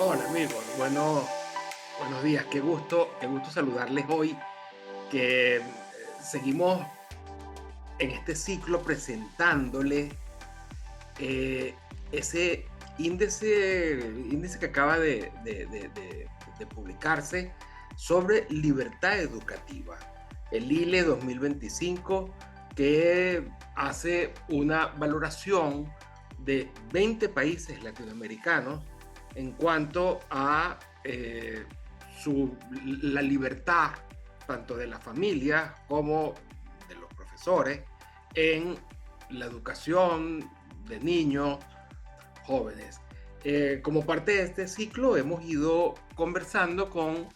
Hola amigos, buenos días, qué gusto saludarles hoy, que seguimos en este ciclo presentándoles eh, ese índice que acaba de publicarse sobre libertad educativa, el ILE 2025, que hace una valoración de 20 países latinoamericanos en cuanto a la libertad tanto de la familia como de los profesores en la educación de niños, jóvenes. Como parte de este ciclo hemos ido conversando con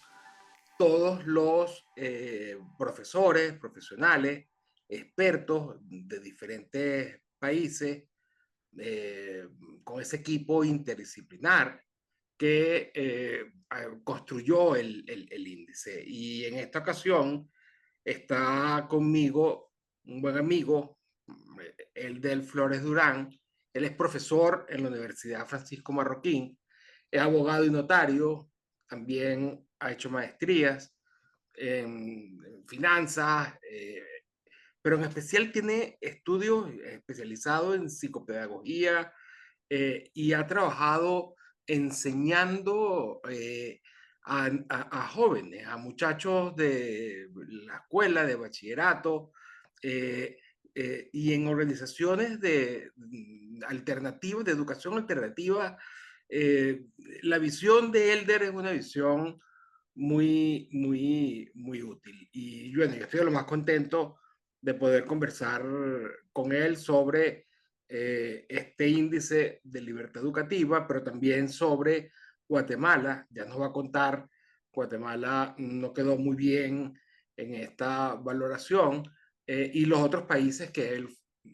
todos los profesores, profesionales, expertos de diferentes países, eh, con ese equipo interdisciplinar que construyó el índice. Y en esta ocasión está conmigo un buen amigo, el del Flores Durán. Él es profesor en la Universidad Francisco Marroquín, es abogado y notario, también ha hecho maestrías en finanzas, pero en especial tiene estudios especializados en psicopedagogía, y ha trabajado enseñando a jóvenes, a muchachos de la escuela, de bachillerato, eh, y en organizaciones alternativas, de educación alternativa. Eh, la visión de Elder es una visión muy útil. Y bueno, yo estoy de lo más contento de poder conversar con él sobre este índice de libertad educativa, pero también sobre Guatemala. Ya nos va a contar, Guatemala no quedó muy bien en esta valoración, y los otros países que él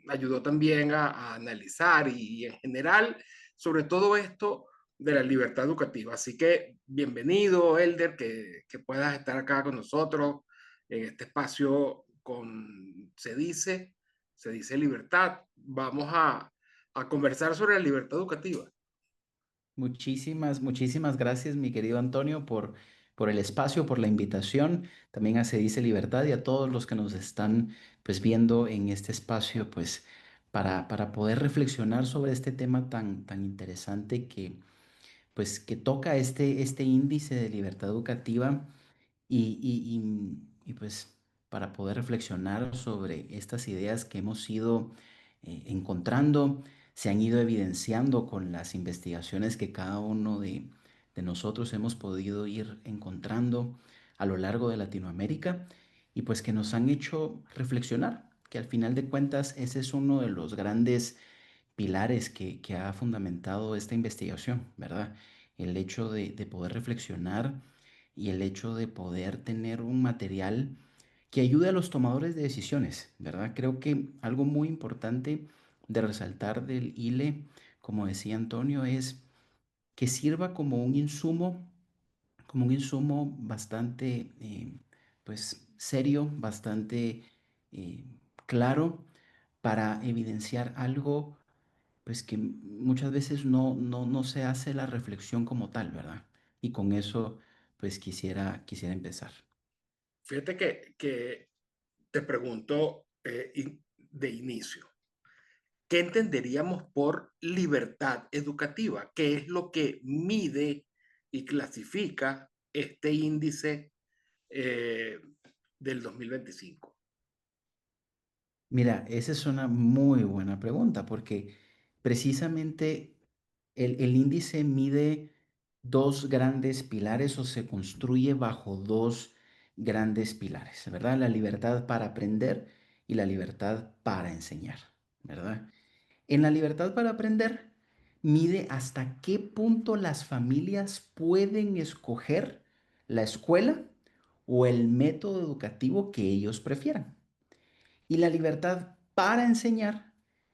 ayudó también a analizar y en general sobre todo esto de la libertad educativa. Así que bienvenido, Elder, que puedas estar acá con nosotros en este espacio con se dice libertad. Vamos a conversar sobre la libertad educativa. Muchísimas gracias, mi querido Antonio, por el espacio, por la invitación. También a Se Dice Libertad y a todos los que nos están pues viendo en este espacio, pues para poder reflexionar sobre este tema tan interesante que toca este índice de libertad educativa pues para poder reflexionar sobre estas ideas que hemos ido encontrando, se han ido evidenciando con las investigaciones que cada uno de nosotros hemos podido ir encontrando a lo largo de Latinoamérica y pues que nos han hecho reflexionar, que al final de cuentas ese es uno de los grandes pilares que ha fundamentado esta investigación, ¿verdad? El hecho de poder reflexionar y el hecho de poder tener un material que ayude a los tomadores de decisiones, ¿verdad? Creo que algo muy importante de resaltar del ILE, como decía Antonio, es que sirva como un insumo bastante, pues, serio, bastante eh, claro para evidenciar algo pues que muchas veces no se hace la reflexión como tal, ¿verdad? Y con eso, pues quisiera empezar. Fíjate que te pregunto de inicio, ¿qué entenderíamos por libertad educativa? ¿Qué es lo que mide y clasifica este índice eh, del 2025? Mira, esa es una muy buena pregunta porque precisamente el índice mide dos grandes pilares o se construye bajo dos grandes pilares, ¿verdad? La libertad para aprender y la libertad para enseñar, ¿verdad? En la libertad para aprender, mide hasta qué punto las familias pueden escoger la escuela o el método educativo que ellos prefieran. Y la libertad para enseñar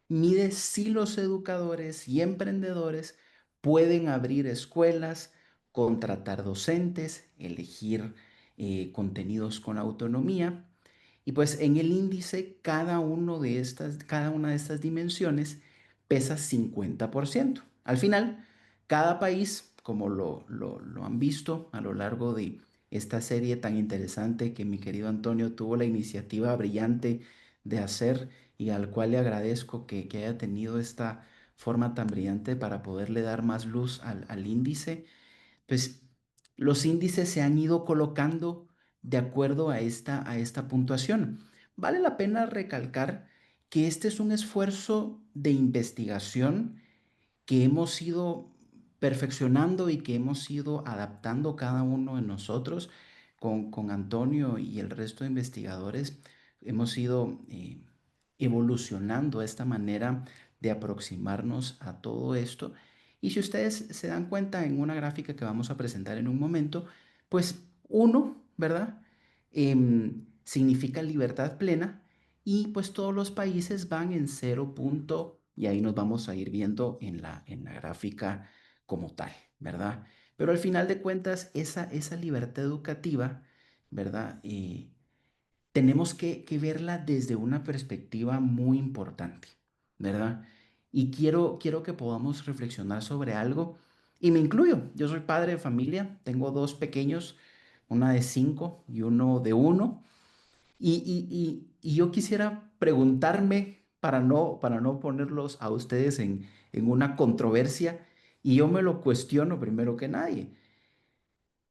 mide si los educadores y emprendedores pueden abrir escuelas, contratar docentes, elegir contenidos con autonomía. Y pues en el índice cada una de estas dimensiones pesa 50%. Al final, cada país como lo han visto a lo largo de esta serie tan interesante que mi querido Antonio tuvo la iniciativa brillante de hacer y al cual le agradezco que haya tenido esta forma tan brillante para poderle dar más luz al índice, pues los índices se han ido colocando de acuerdo a esta puntuación. Vale la pena recalcar que este es un esfuerzo de investigación que hemos ido perfeccionando y que hemos ido adaptando cada uno de nosotros con Antonio y el resto de investigadores. Hemos ido evolucionando esta manera de aproximarnos a todo esto. Y si ustedes se dan cuenta en una gráfica que vamos a presentar en un momento, pues uno, ¿verdad? Significa libertad plena y pues todos los países van en 0 y ahí nos vamos a ir viendo en la gráfica como tal, ¿verdad? Pero al final de cuentas, esa libertad educativa, ¿verdad? Tenemos que verla desde una perspectiva muy importante, ¿verdad? Y quiero que podamos reflexionar sobre algo, y me incluyo. Yo soy padre de familia, tengo dos pequeños, una de 5 y uno de 1. Y yo quisiera preguntarme, para no ponerlos a ustedes en una controversia, y yo me lo cuestiono primero que nadie.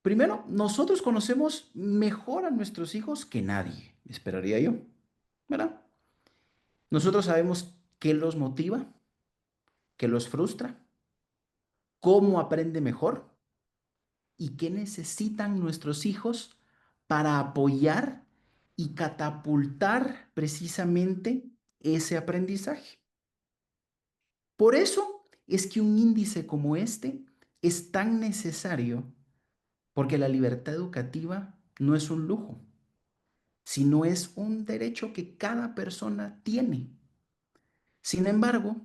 Primero, nosotros conocemos mejor a nuestros hijos que nadie, esperaría yo, ¿verdad? Nosotros sabemos qué los motiva, qué los frustra, cómo aprende mejor y qué necesitan nuestros hijos para apoyar y catapultar precisamente ese aprendizaje. Por eso es que un índice como este es tan necesario, porque la libertad educativa no es un lujo, sino es un derecho que cada persona tiene. Sin embargo,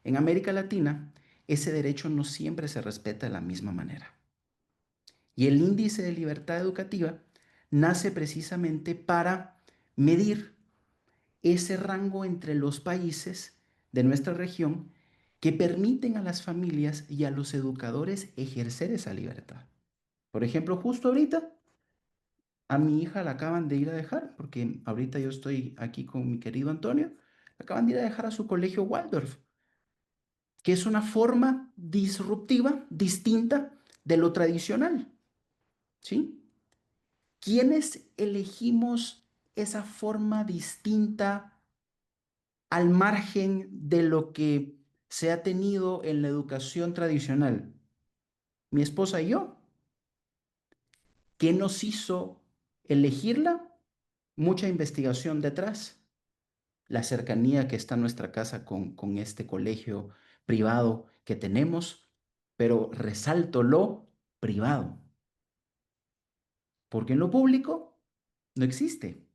en América Latina, ese derecho no siempre se respeta de la misma manera. Y el índice de libertad educativa nace precisamente para medir ese rango entre los países de nuestra región que permiten a las familias y a los educadores ejercer esa libertad. Por ejemplo, justo ahorita a mi hija la acaban de ir a dejar, porque ahorita yo estoy aquí con mi querido Antonio, la acaban de ir a dejar a su colegio Waldorf, que es una forma disruptiva, distinta de lo tradicional, ¿sí? ¿Quiénes elegimos esa forma distinta al margen de lo que se ha tenido en la educación tradicional? Mi esposa y yo. ¿Qué nos hizo elegirla? Mucha investigación detrás, la cercanía que está en nuestra casa con este colegio privado que tenemos, pero resalto lo privado, porque en lo público no existe.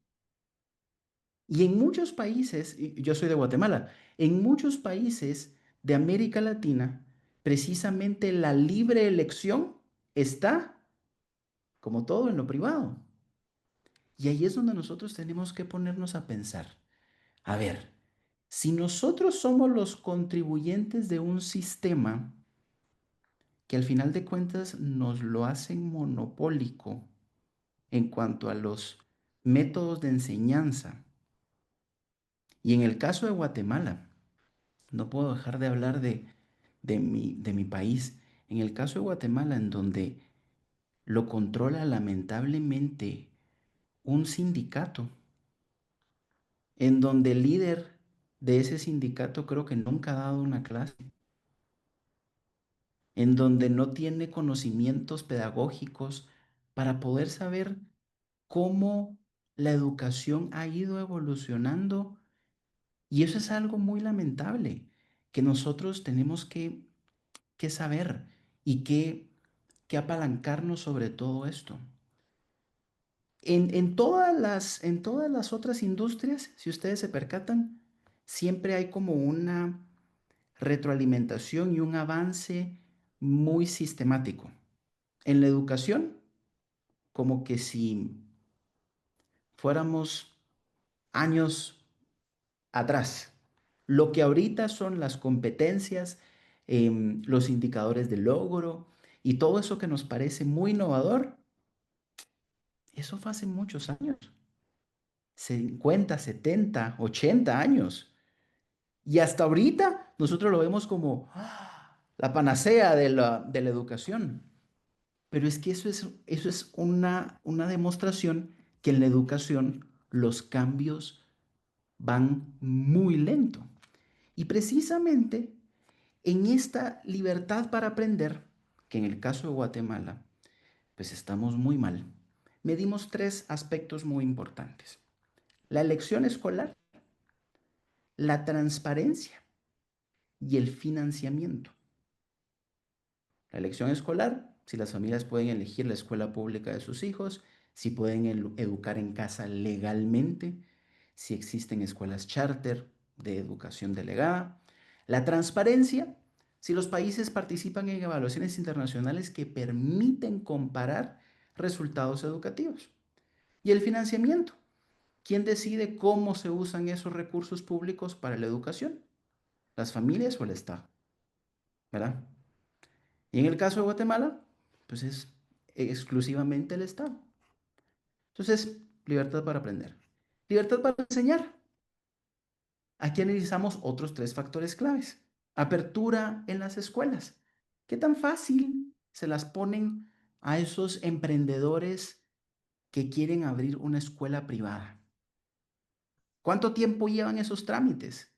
Y en muchos países, y yo soy de Guatemala, en muchos países de América Latina, precisamente la libre elección está, como todo, en lo privado. Y ahí es donde nosotros tenemos que ponernos a pensar, a ver, si nosotros somos los contribuyentes de un sistema que al final de cuentas nos lo hacen monopólico en cuanto a los métodos de enseñanza, y en el caso de Guatemala, no puedo dejar de hablar de mi país. En el caso de Guatemala, en donde lo controla lamentablemente un sindicato, en donde el líder de ese sindicato creo que nunca ha dado una clase, en donde no tiene conocimientos pedagógicos para poder saber cómo la educación ha ido evolucionando. Y eso es algo muy lamentable, que nosotros tenemos que saber y que apalancarnos sobre todo esto. En todas las otras industrias, si ustedes se percatan, siempre hay como una retroalimentación y un avance muy sistemático. En la educación, como que si fuéramos años atrás. Lo que ahorita son las competencias, los indicadores de logro Y todo eso que nos parece muy innovador, eso fue hace muchos años, 50, 70, 80 años. Y hasta ahorita nosotros lo vemos como la panacea de la educación. Pero es que eso es una demostración que en la educación los cambios van muy lento. Y precisamente en esta libertad para aprender, que en el caso de Guatemala, pues estamos muy mal, medimos tres aspectos muy importantes. La elección escolar, la transparencia y el financiamiento. La elección escolar, si las familias pueden elegir la escuela pública de sus hijos, si pueden educar en casa legalmente, si existen escuelas charter de educación delegada. La transparencia, si los países participan en evaluaciones internacionales que permiten comparar resultados educativos. Y el financiamiento, ¿quién decide cómo se usan esos recursos públicos para la educación? ¿Las familias o el Estado? ¿Verdad? Y en el caso de Guatemala, pues es exclusivamente el Estado. Entonces, libertad para aprender. Libertad para enseñar. Aquí analizamos otros tres factores claves. Apertura en las escuelas. ¿Qué tan fácil se las ponen a esos emprendedores que quieren abrir una escuela privada? ¿Cuánto tiempo llevan esos trámites?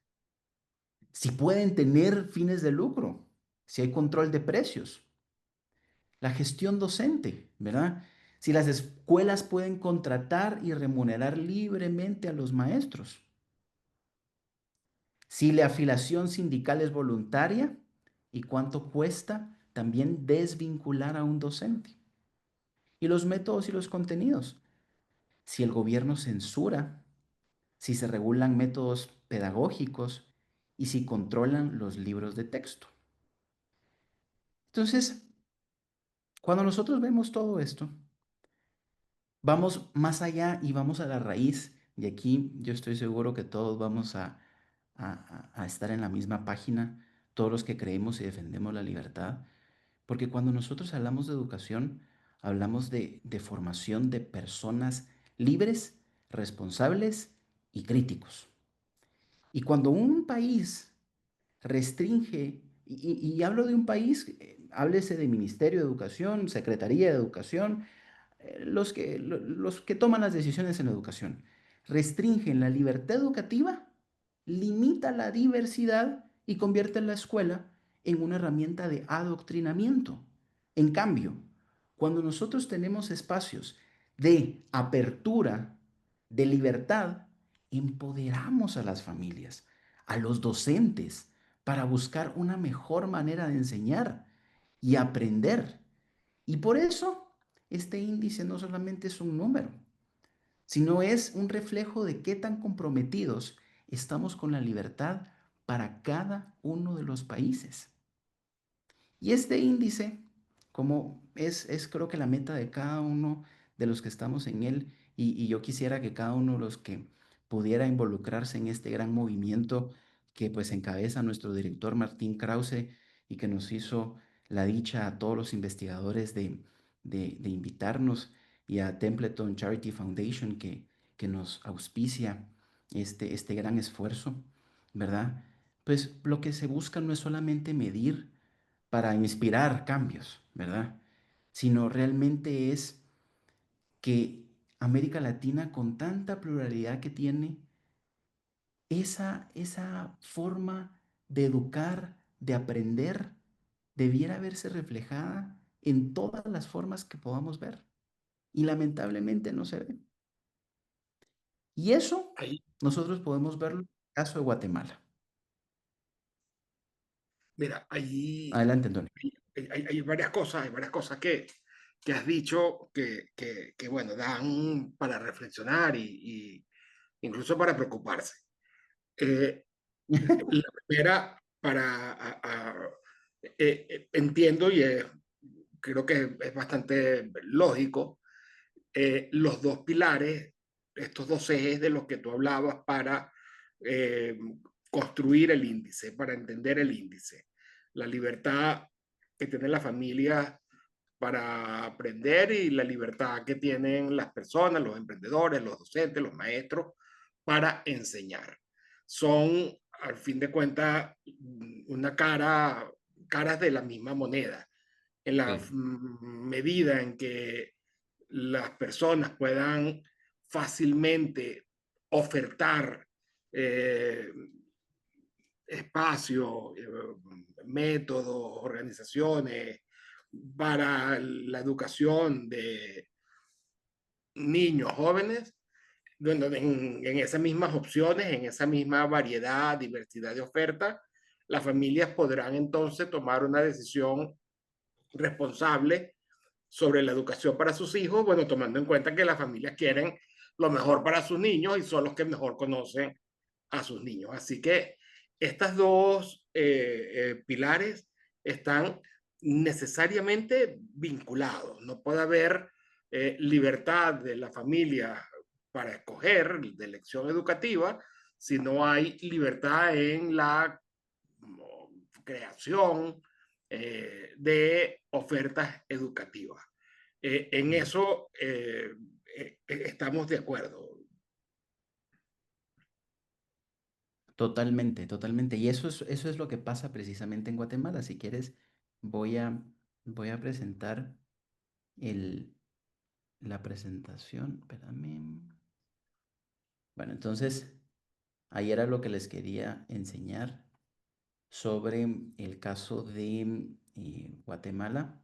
Si pueden tener fines de lucro, si hay control de precios. La gestión docente, ¿verdad? Si las escuelas pueden contratar y remunerar libremente a los maestros. Si la afiliación sindical es voluntaria y cuánto cuesta también desvincular a un docente. Y los métodos y los contenidos. Si el gobierno censura, si se regulan métodos pedagógicos y si controlan los libros de texto. Entonces, cuando nosotros vemos todo esto, vamos más allá y vamos a la raíz. Y aquí yo estoy seguro que todos vamos a estar en la misma página, todos los que creemos y defendemos la libertad. Porque cuando nosotros hablamos de educación, hablamos de formación de personas libres, responsables y críticos. Y cuando un país restringe, y hablo de un país, háblese de Ministerio de Educación, Secretaría de Educación, los que toman las decisiones en educación, restringen la libertad educativa, limita la diversidad y convierte la escuela en una herramienta de adoctrinamiento. En cambio, cuando nosotros tenemos espacios de apertura, de libertad, empoderamos a las familias, a los docentes, para buscar una mejor manera de enseñar y aprender. Y por eso este índice no solamente es un número, sino es un reflejo de qué tan comprometidos estamos con la libertad para cada uno de los países. Y este índice, como es creo que la meta de cada uno de los que estamos en él, y yo quisiera que cada uno de los que pudiera involucrarse en este gran movimiento que pues encabeza nuestro director Martín Krause y que nos hizo la dicha a todos los investigadores de invitarnos y a Templeton Charity Foundation que nos auspicia este gran esfuerzo, ¿verdad? Pues lo que se busca no es solamente medir, para inspirar cambios, ¿verdad? Sino realmente es que América Latina, con tanta pluralidad que tiene, esa forma de educar, de aprender, debiera verse reflejada en todas las formas que podamos ver. Y lamentablemente no se ve. Y eso Ahí, nosotros podemos verlo en el caso de Guatemala. mira, ahí Adelante, Antonio. hay hay varias cosas que has dicho que, bueno, dan para reflexionar y incluso para preocuparse. Eh, la primera, entiendo y creo que es bastante lógico, los dos pilares, estos dos ejes de los que tú hablabas para eh, construir el índice, para entender el índice. La libertad que tiene la familia para aprender y la libertad que tienen las personas, los emprendedores, los docentes, los maestros, para enseñar. Son, al fin de cuentas, caras de la misma moneda. En la Sí. medida en que las personas puedan fácilmente ofertar eh, espacio, métodos, organizaciones para la educación de niños, jóvenes, donde en esas mismas opciones, en esa misma variedad, diversidad de ofertas, las familias podrán entonces tomar una decisión responsable sobre la educación para sus hijos, bueno, tomando en cuenta que las familias quieren lo mejor para sus niños y son los que mejor conocen a sus niños. Así que estas dos pilares están necesariamente vinculados. No puede haber libertad de la familia para escoger de elección educativa si no hay libertad en la creación de ofertas educativas. En Mm. eso estamos de acuerdo. Totalmente, totalmente. Y eso es lo que pasa precisamente en Guatemala. Si quieres, voy a, voy a presentar el, la presentación. Espérame. Bueno, entonces, ahí era lo que les quería enseñar sobre el caso de Guatemala.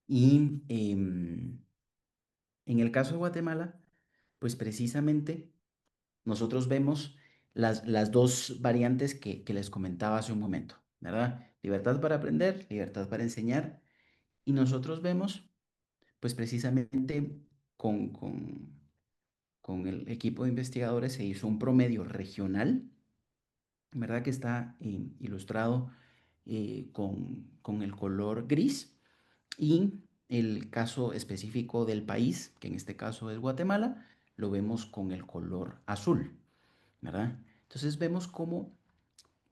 Y en el caso de Guatemala, pues precisamente nosotros vemos las dos variantes que les comentaba hace un momento, ¿verdad? Libertad para aprender, libertad para enseñar. Y nosotros vemos, pues precisamente con el equipo de investigadores se hizo un promedio regional, ¿verdad? Que está ilustrado con el color gris. Y el caso específico del país, que en este caso es Guatemala, lo vemos con el color azul, ¿verdad? Entonces vemos cómo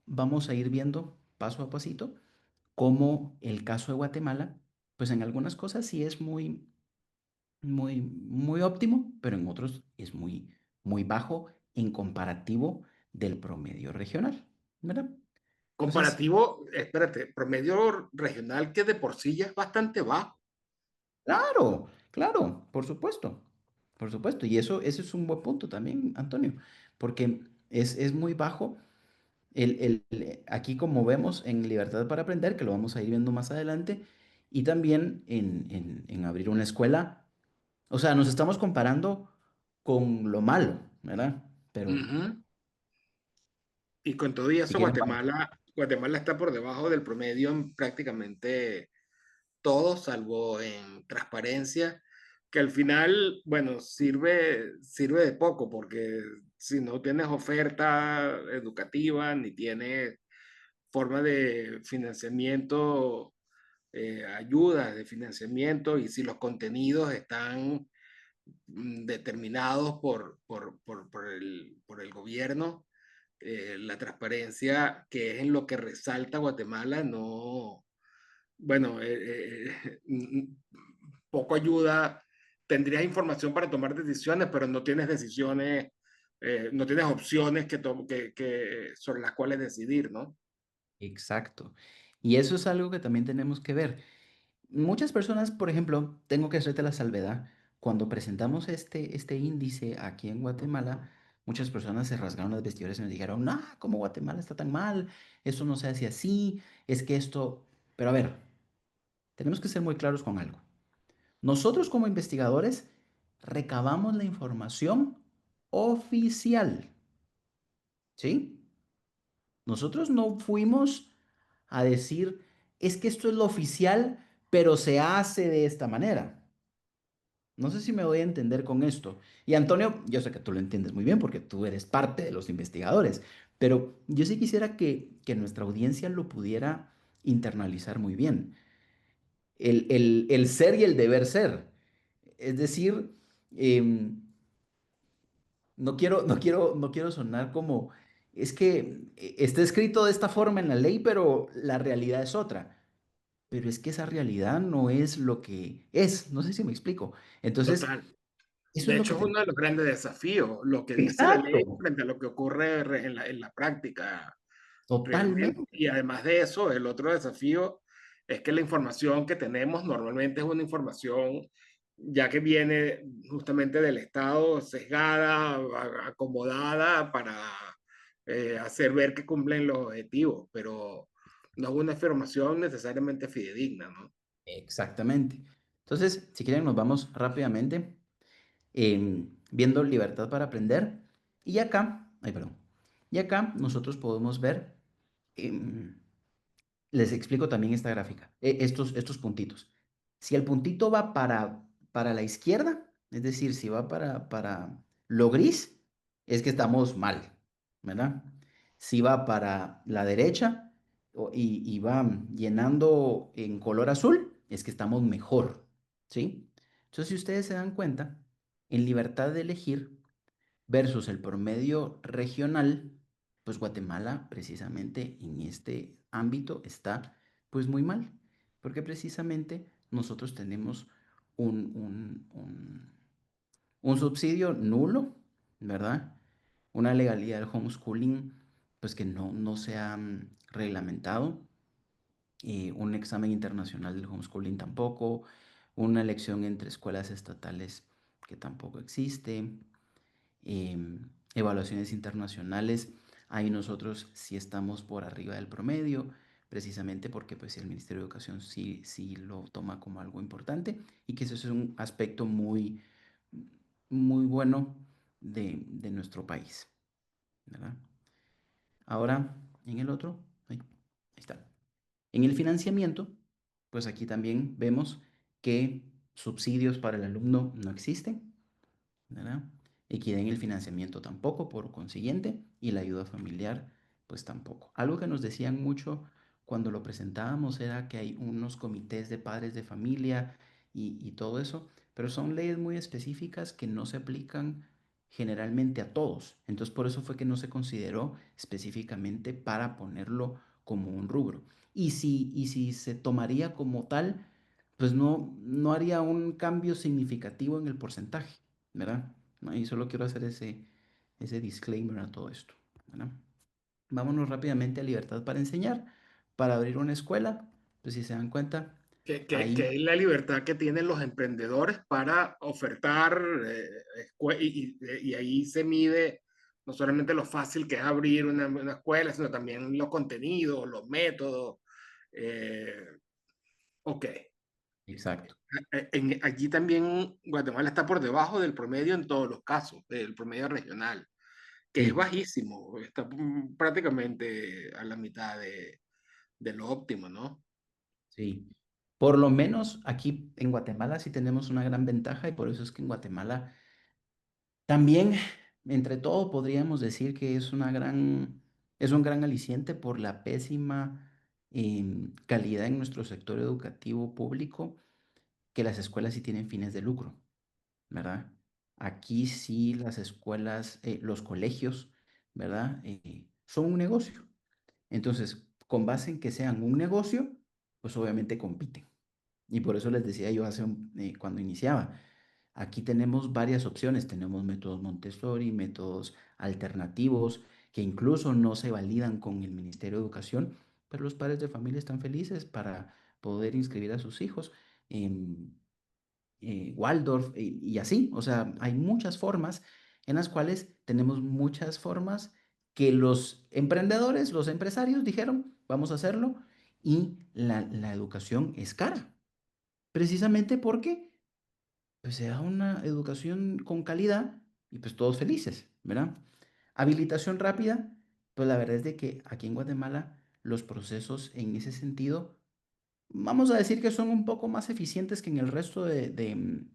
vamos a ir viendo paso a pasito cómo el caso de Guatemala, pues en algunas cosas sí es muy óptimo, pero en otros es muy bajo en comparativo del promedio regional, ¿verdad? Entonces, Comparativo, espérate, promedio regional que de por sí ya es bastante bajo. claro, claro, por supuesto, y eso, ese es un buen punto también, Antonio, porque es muy bajo aquí como vemos en Libertad para Aprender, que lo vamos a ir viendo más adelante, y también en abrir una escuela. O sea, nos estamos comparando con lo malo, ¿verdad? Pero Ujú. Y con todo y si eso, quieren, Guatemala está por debajo del promedio en prácticamente todo, salvo en transparencia, que al final, bueno, sirve de poco, porque si no tienes oferta educativa, ni tienes forma de financiamiento, ayudas de financiamiento, y si los contenidos están determinados por el gobierno, la transparencia, que es en lo que resalta Guatemala, no, bueno, poco ayuda. Tendrías información para tomar decisiones, pero no tienes decisiones, no tienes opciones sobre las cuales decidir, ¿no? exacto. Y eso es algo que también tenemos que ver. Muchas personas, por ejemplo, tengo que hacerte la salvedad, cuando presentamos este índice aquí en Guatemala, muchas personas se rasgaron las vestiduras y nos dijeron, no, ¿cómo Guatemala está tan mal? Eso no se hace así, es que esto... Pero a ver, tenemos que ser muy claros con algo. Nosotros como investigadores recabamos la información oficial, ¿sí? Nosotros no fuimos a decir, es que esto es lo oficial, pero se hace de esta manera. No sé si me voy a entender con esto. Y Antonio, yo sé que tú lo entiendes muy bien porque tú eres parte de los investigadores, pero yo sí quisiera que nuestra audiencia lo pudiera internalizar muy bien. El ser y el deber ser. Es decir, em, no quiero sonar como, es que está escrito de esta forma en la ley, pero la realidad es otra. pero es que esa realidad no es lo que es, no sé si me explico. Entonces, Total. eso De es lo hecho, que es uno tenemos. de los grandes desafíos, lo que dice la ley Exacto, frente a lo que ocurre en la práctica realmente. totalmente. Y además de eso, el otro desafío es que la información que tenemos normalmente es una información ya que viene justamente del Estado, sesgada, acomodada para hacer ver que cumplen los objetivos, pero no es una información necesariamente fidedigna, ¿no? Exactamente. Entonces, si quieren, nos vamos rápidamente viendo libertad para aprender. Y acá, ay, perdón. Y acá nosotros podemos ver, em, les explico también esta gráfica, estos puntitos. Si el puntito va para la izquierda, es decir, si va para lo gris, es que estamos mal, ¿verdad? Si va para la derecha y va llenando en color azul, es que estamos mejor, ¿sí? Entonces, si ustedes se dan cuenta, en libertad de elegir, versus el promedio regional, pues Guatemala precisamente en este ámbito está pues muy mal, porque precisamente nosotros tenemos un subsidio nulo, ¿verdad? Una legalidad del homeschooling pues que no se ha reglamentado, un examen internacional del homeschooling tampoco, una elección entre escuelas estatales que tampoco existe, evaluaciones internacionales, ahí nosotros sí estamos por arriba del promedio, precisamente porque pues el Ministerio de Educación sí lo toma como algo importante y que eso es un aspecto muy bueno de nuestro país, ¿verdad? Ahora, en el otro, ahí está. En el financiamiento, pues aquí también vemos que subsidios para el alumno no existen, ¿verdad? Equidad en el financiamiento tampoco, por consiguiente, y la ayuda familiar, pues tampoco. Algo que nos decían mucho cuando lo presentábamos era que hay unos comités de padres de familia y todo eso, pero son leyes muy específicas que no se aplican generalmente a todos. Entonces, por eso fue que no se consideró específicamente para ponerlo como un rubro. Y si se tomaría como tal, pues no haría un cambio significativo en el porcentaje. ¿Verdad? ¿No? Y solo quiero hacer ese disclaimer a todo esto, ¿verdad? Vámonos rápidamente a libertad para enseñar, para abrir una escuela, pues si se dan cuenta, Que ahí, es la libertad que tienen los emprendedores para ofertar, y ahí se mide no solamente lo fácil que es abrir una escuela, sino también los contenidos, los métodos. eh, ok. exacto, Allí también Guatemala está por debajo del promedio en todos los casos, del promedio regional, que es sí, bajísimo, está prácticamente a la mitad de lo óptimo, ¿no? sí. Por lo menos aquí en Guatemala sí tenemos una gran ventaja y por eso es que en Guatemala también, entre todo, podríamos decir que es un gran aliciente por la pésima calidad en nuestro sector educativo público, que las escuelas sí tienen fines de lucro, ¿verdad? Aquí sí las escuelas, los colegios, ¿verdad? Son un negocio. Entonces, con base en que sean un negocio, pues obviamente compiten. Y por eso les decía yo cuando iniciaba, aquí tenemos varias opciones, tenemos métodos Montessori, métodos alternativos que incluso no se validan con el Ministerio de Educación, pero los padres de familia están felices para poder inscribir a sus hijos en Waldorf y así. O sea, hay muchas formas en las cuales tenemos muchas formas que los emprendedores, los empresarios dijeron, vamos a hacerlo y la educación es cara. Precisamente porque pues, se da una educación con calidad y pues todos felices, ¿verdad? Habilitación rápida, pues la verdad es de que aquí en Guatemala los procesos en ese sentido, vamos a decir que son un poco más eficientes que en el resto de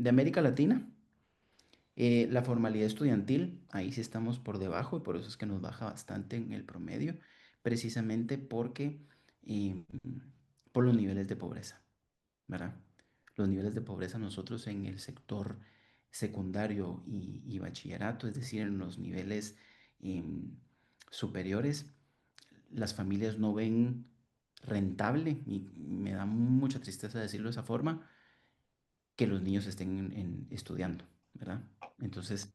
América Latina. La formalidad estudiantil, ahí sí estamos por debajo y por eso es que nos baja bastante en el promedio, precisamente porque eh, por los niveles de pobreza. ¿Verdad? Los niveles de pobreza nosotros en el sector secundario y bachillerato, es decir, en los niveles em, superiores, las familias no ven rentable, y me da mucha tristeza decirlo de esa forma, que los niños estén estudiando, ¿verdad? Entonces,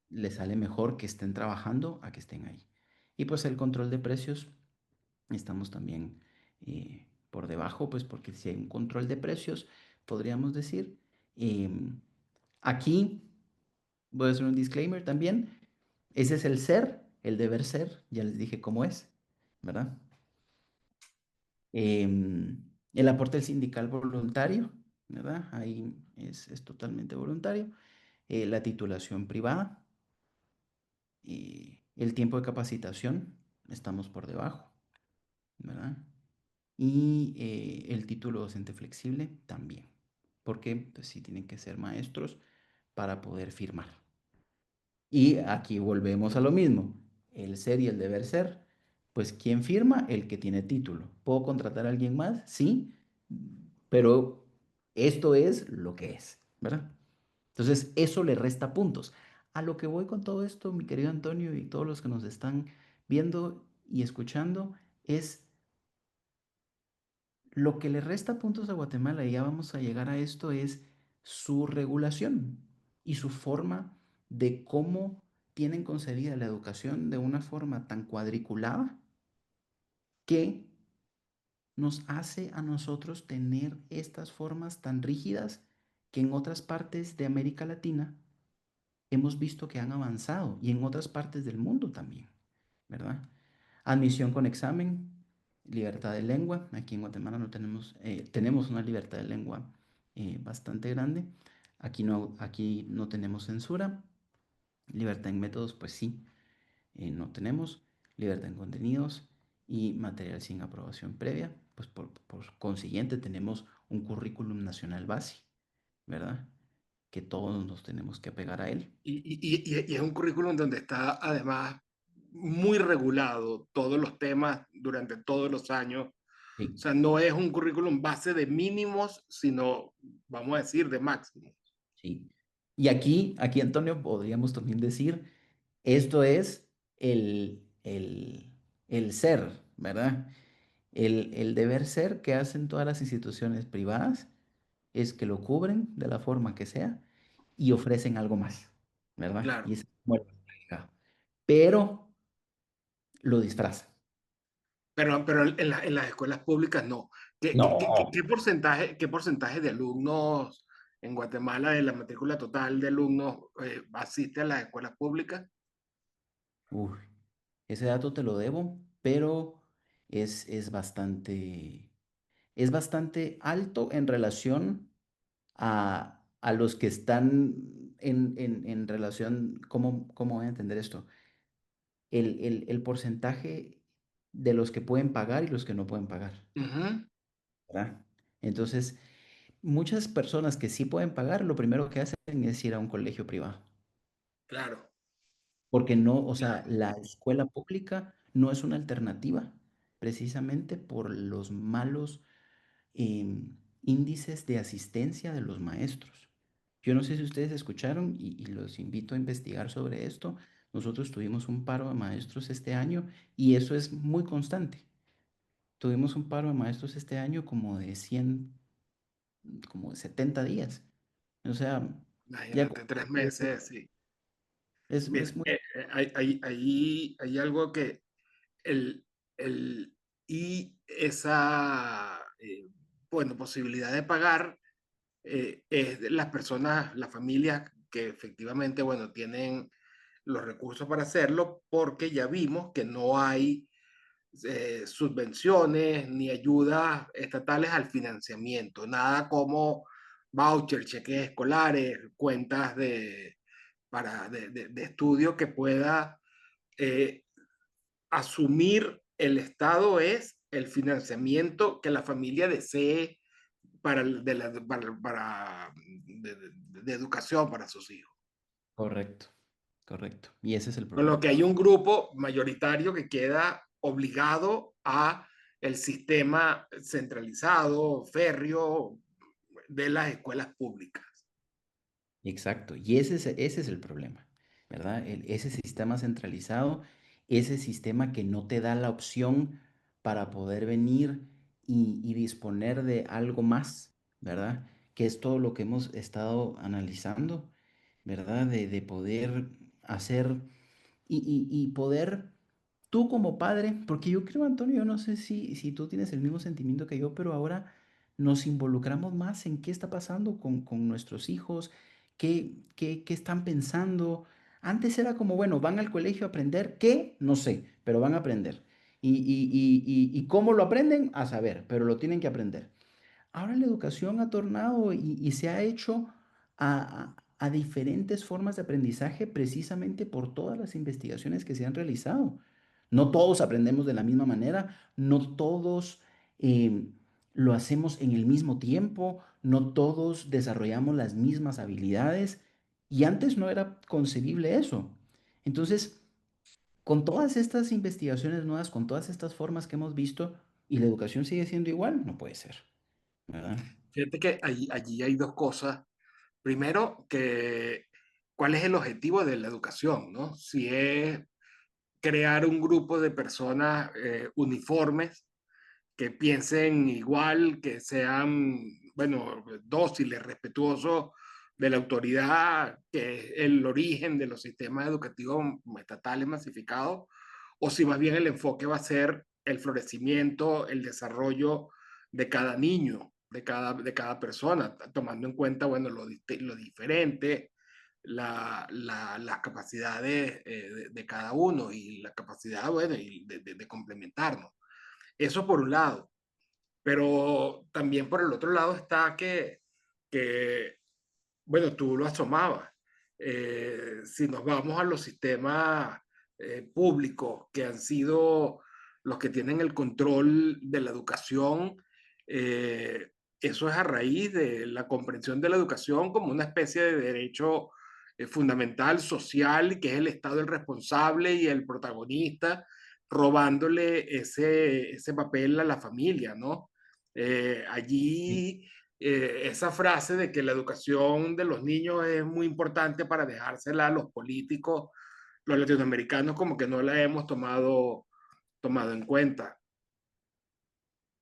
les sale mejor que estén trabajando a que estén ahí. Y pues el control de precios, estamos también por debajo, pues porque si hay un control de precios, podríamos decir, em, aquí voy a hacer un disclaimer también, ese es el ser, el deber ser, ya les dije cómo es, ¿verdad? El aporte del sindical voluntario, ¿verdad? Ahí es totalmente voluntario. La titulación privada, el tiempo de capacitación, estamos por debajo, ¿verdad? Y el título docente flexible también, porque pues sí tienen que ser maestros para poder firmar. Y aquí volvemos a lo mismo, el ser y el deber ser, pues ¿quién firma? El que tiene título. ¿Puedo contratar a alguien más? Sí, pero esto es lo que es, ¿verdad? Entonces, eso le resta puntos. A lo que voy con todo esto, mi querido Antonio y todos los que nos están viendo y escuchando, es lo que le resta puntos a Guatemala, y ya vamos a llegar a esto, es su regulación y su forma de cómo tienen concebida la educación de una forma tan cuadriculada que nos hace a nosotros tener estas formas tan rígidas que en otras partes de América Latina hemos visto que han avanzado y en otras partes del mundo también, ¿verdad? Admisión con examen, libertad de lengua. Aquí en Guatemala no tenemos, tenemos una libertad de lengua bastante grande. Aquí no tenemos censura. Libertad en métodos, pues sí, no tenemos. Libertad en contenidos y material sin aprobación previa. Pues por consiguiente tenemos un currículum nacional base, ¿verdad? Que todos nos tenemos que apegar a él. Y es un currículum donde está además muy regulado todos los temas durante todos los años. O Sí. sea, no es un currículum base de mínimos, sino, vamos a decir, de máximos. Sí. Y aquí, Antonio, podríamos también decir, esto es el ser, ¿verdad? El deber ser que hacen todas las instituciones privadas es que lo cubren de la forma que sea y ofrecen algo más, ¿verdad? Claro. Y es como el agregado. Pero lo disfrazan. Pero en las escuelas públicas no. No. Qué porcentaje de alumnos en Guatemala de la matrícula total de alumnos asiste a las escuelas públicas? Uy, ese dato te lo debo, pero es bastante, es bastante alto en relación a los que están en relación, ¿cómo voy a entender esto? El porcentaje de los que pueden pagar y los que no pueden pagar, Ujú, ¿verdad? Entonces, muchas personas que sí pueden pagar, lo primero que hacen es ir a un colegio privado, claro, porque no, o sea, claro. la escuela pública no es una alternativa, precisamente por los malos índices de asistencia de los maestros. Yo no sé si ustedes escucharon y los invito a investigar sobre esto. Nosotros tuvimos un paro de maestros este año y eso es muy constante. Tuvimos un paro de maestros este año como de 100, como de 70 días. O sea, ya Imagínate, 3 meses, sí. Mira, es muy hay algo que el, y esa, bueno, posibilidad de pagar es de las personas, las familias que efectivamente, bueno, tienen los recursos para hacerlo, porque ya vimos que no hay subvenciones ni ayudas estatales al financiamiento, nada como voucher, cheques escolares, cuentas de estudio que pueda eh, asumir el Estado es el financiamiento que la familia desee de educación para sus hijos. correcto, correcto. Y ese es el Con lo problema. que hay un grupo mayoritario que queda obligado a el sistema centralizado, férreo de las escuelas públicas. Exacto, y ese es el problema, ¿verdad? Ese sistema centralizado, ese sistema que no te da la opción para poder venir y disponer de algo más, ¿verdad? Que es todo lo que hemos estado analizando, ¿verdad? De poder hacer y poder tú como padre, porque yo creo, Antonio, yo no sé si tú tienes el mismo sentimiento que yo, pero ahora nos involucramos más en qué está pasando con nuestros hijos, qué están pensando. Antes era como, bueno, van al colegio a aprender, ¿qué? No sé, pero van a aprender. Y cómo lo aprenden, a saber, pero lo tienen que aprender. Ahora la educación ha tornado y se ha hecho a diferentes formas de aprendizaje precisamente por todas las investigaciones que se han realizado. No todos aprendemos de la misma manera, no todos eh, lo hacemos en el mismo tiempo, no todos desarrollamos las mismas habilidades y antes no era concebible eso. Entonces, con todas estas investigaciones nuevas, con todas estas formas que hemos visto y la educación sigue siendo igual, no puede ser, ¿verdad? Fíjate que allí hay dos cosas. Primero, que cuál es el objetivo de la educación, ¿no? Si es crear un grupo de personas uniformes que piensen igual, que sean, bueno, dóciles, respetuosos de la autoridad, que es el origen de los sistemas educativos estatales masificados, o si más bien el enfoque va a ser el florecimiento, el desarrollo de cada niño, de cada persona, tomando en cuenta, bueno, lo diferente, las capacidades de cada uno y la capacidad, bueno, y de complementarnos. Eso por un lado, pero también por el otro lado está que bueno, tú lo asomabas. Si nos vamos a los sistemas públicos que han sido los que tienen el control de la educación, eh, eso es a raíz de la comprensión de la educación como una especie de derecho fundamental, social, que es el Estado el responsable y el protagonista, robándole ese papel a la familia, ¿no? Sí. Allí esa frase de que la educación de los niños es muy importante para dejársela a los políticos, los latinoamericanos, como que no la hemos tomado en cuenta.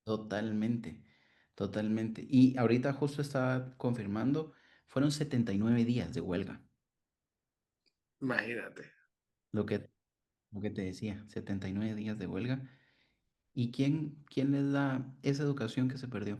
Totalmente, totalmente. Y ahorita justo estaba confirmando, fueron 79 días de huelga, Imagínate. lo que, lo que te decía, 79 días de huelga. ¿Y quién les da esa educación que se perdió?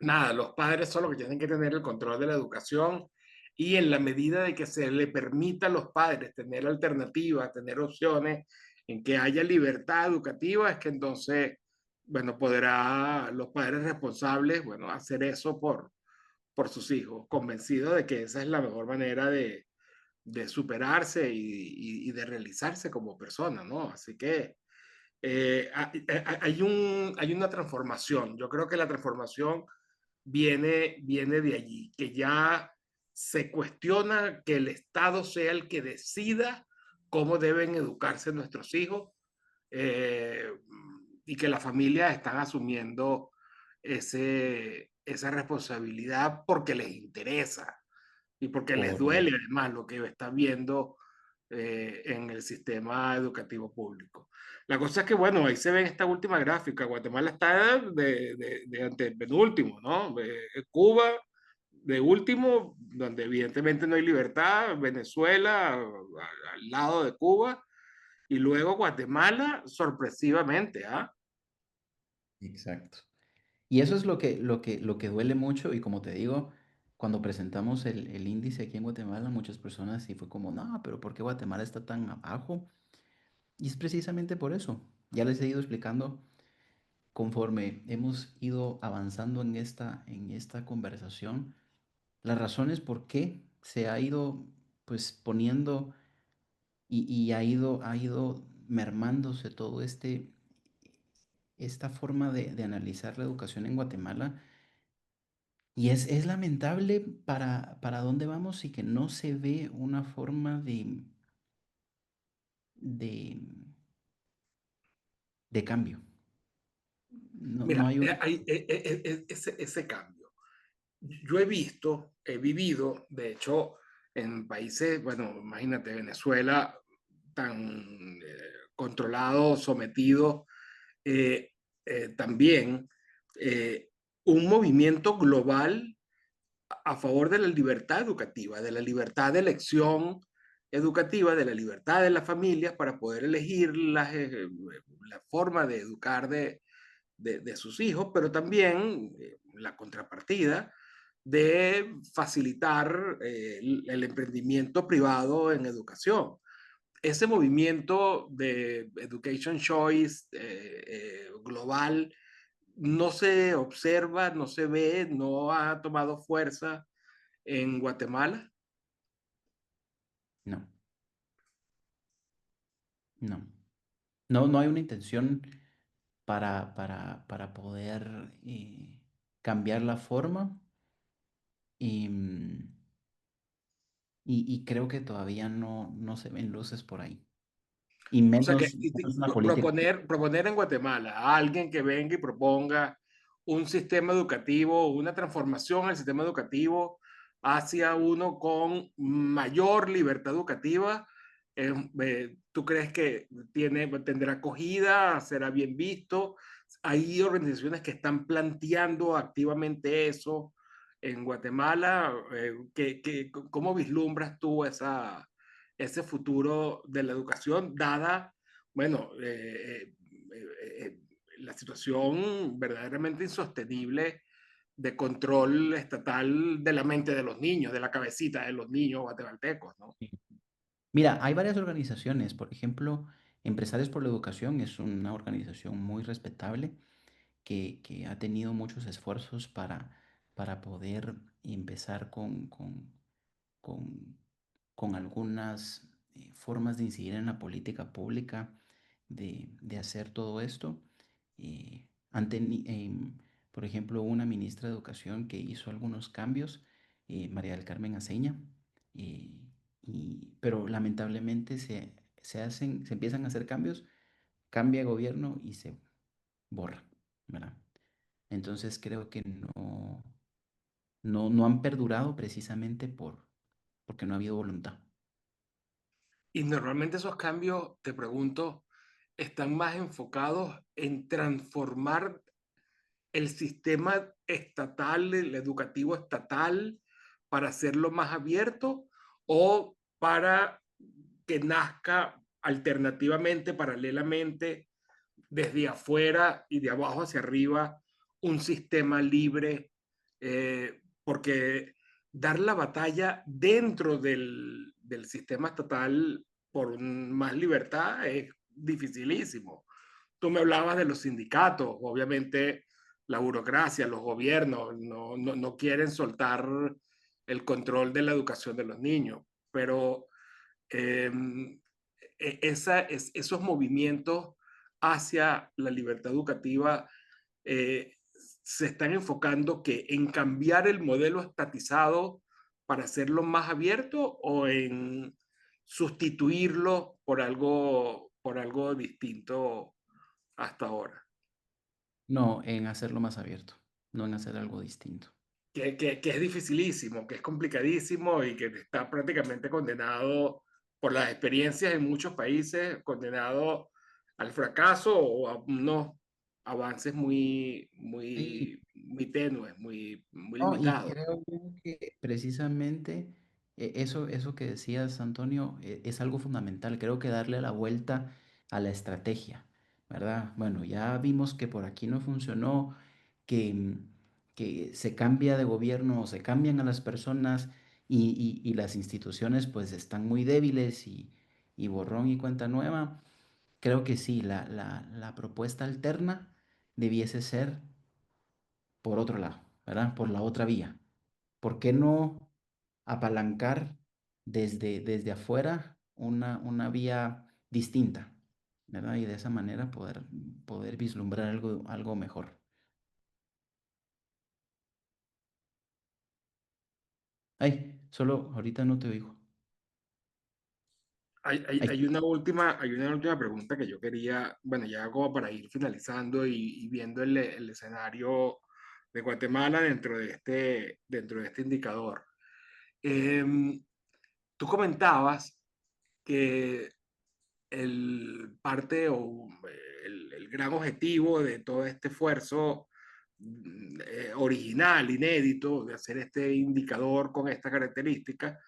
Nada, los padres son los que tienen que tener el control de la educación y en la medida de que se le permita a los padres tener alternativas, tener opciones, en que haya libertad educativa, es que entonces, bueno, podrá los padres responsables, bueno, hacer eso por sus hijos, convencidos de que esa es la mejor manera de superarse y de realizarse como persona, ¿no? Así que hay una transformación. Yo creo que la transformación viene de allí, que ya se cuestiona que el Estado sea el que decida cómo deben educarse nuestros hijos eh, y que las familias están asumiendo esa responsabilidad porque les interesa y porque les duele Correcto. además lo que están viendo en el sistema educativo público. La cosa es que, bueno, ahí se ve en esta última gráfica, Guatemala está de antepenúltimo, ¿no? Cuba de último, donde evidentemente no hay libertad, Venezuela al lado de Cuba, y luego Guatemala, sorpresivamente, ¿ah? Exacto. Y eso es lo que duele mucho y como te digo, cuando presentamos el índice aquí en Guatemala, muchas personas sí fue como, no, pero ¿por qué Guatemala está tan abajo? Y es precisamente por eso. Ya les he ido explicando conforme hemos ido avanzando en esta conversación, las razones por qué se ha ido pues poniendo y ha ido mermándose todo esta forma de analizar la educación en Guatemala. Y es lamentable para dónde vamos y que no se ve una forma de, de cambio. No, no Mira, hay una... hay ese cambio. Yo he visto, he vivido, de hecho, en países, bueno, imagínate, Venezuela tan controlado, sometido eh, también un movimiento global a favor de la libertad educativa, de la libertad de elección educativa, de la libertad de las familias para poder elegir la forma de educar de sus hijos, pero también la contrapartida de facilitar el emprendimiento privado en educación. Ese movimiento de Education Choice global no se observa, no se ve, no ha tomado fuerza en Guatemala. No, no. No, no hay una intención para poder cambiar la forma y, y creo que todavía no se ven luces por ahí. Y O sea que menos una política. proponer en Guatemala a alguien que venga y proponga un sistema educativo, una transformación al sistema educativo hacia uno con mayor libertad educativa, ¿tú crees que tendrá acogida, será bien visto? Hay organizaciones que están planteando activamente eso en Guatemala. ¿Cómo vislumbras tú ese futuro de la educación, dada, bueno, la situación verdaderamente insostenible de control estatal de la mente de los niños, de la cabecita de los niños guatemaltecos, ¿no? Mira, hay varias organizaciones, por ejemplo, Empresarios por la Educación es una organización muy respetable que ha tenido muchos esfuerzos para poder empezar con, con algunas formas de incidir en la política pública, de hacer todo esto. Por ejemplo, una ministra de Educación que hizo algunos cambios, María del Carmen Aceña, eh, pero lamentablemente se empiezan a hacer cambios, cambia de gobierno y se borra, ¿verdad? Entonces creo que no han perdurado precisamente porque no ha habido voluntad. Y normalmente esos cambios, te pregunto, están más enfocados en transformar el sistema estatal, el educativo estatal, para hacerlo más abierto o para que nazca alternativamente, paralelamente, desde afuera y de abajo hacia arriba, un sistema libre, porque dar la batalla dentro del sistema estatal por más libertad es dificilísimo. Tú me hablabas de los sindicatos, obviamente la burocracia, los gobiernos no quieren soltar el control de la educación de los niños, pero eh, esos movimientos hacia la libertad educativa eh, se están enfocando que en cambiar el modelo estatizado para hacerlo más abierto o en sustituirlo por algo distinto hasta ahora. No, en hacerlo más abierto, no en hacer algo distinto. Que es dificilísimo, que es complicadísimo y que está prácticamente condenado por las experiencias en muchos países, condenado al fracaso o a unos avances Sí, muy tenues, muy no, y limitados. creo yo que precisamente eso que decías, Antonio, es algo fundamental. Creo que darle la vuelta a la estrategia, ¿verdad? Bueno, ya vimos que por aquí no funcionó, que se cambia de gobierno, se cambian a las personas y las instituciones pues están muy débiles y borrón y cuenta nueva. Creo que sí, la propuesta alterna debiese ser por otro lado, ¿verdad? Por la otra vía. ¿Por qué no apalancar desde afuera una vía distinta, ¿verdad? Y de esa manera poder vislumbrar algo mejor. Ay, solo ahorita no te oigo. Ay, Hay una última pregunta que yo quería, bueno, ya como para ir finalizando y viendo el escenario de Guatemala dentro de este indicador. Em, Tú comentabas que parte o el gran objetivo de todo este esfuerzo original, inédito, de hacer este indicador con esta característica,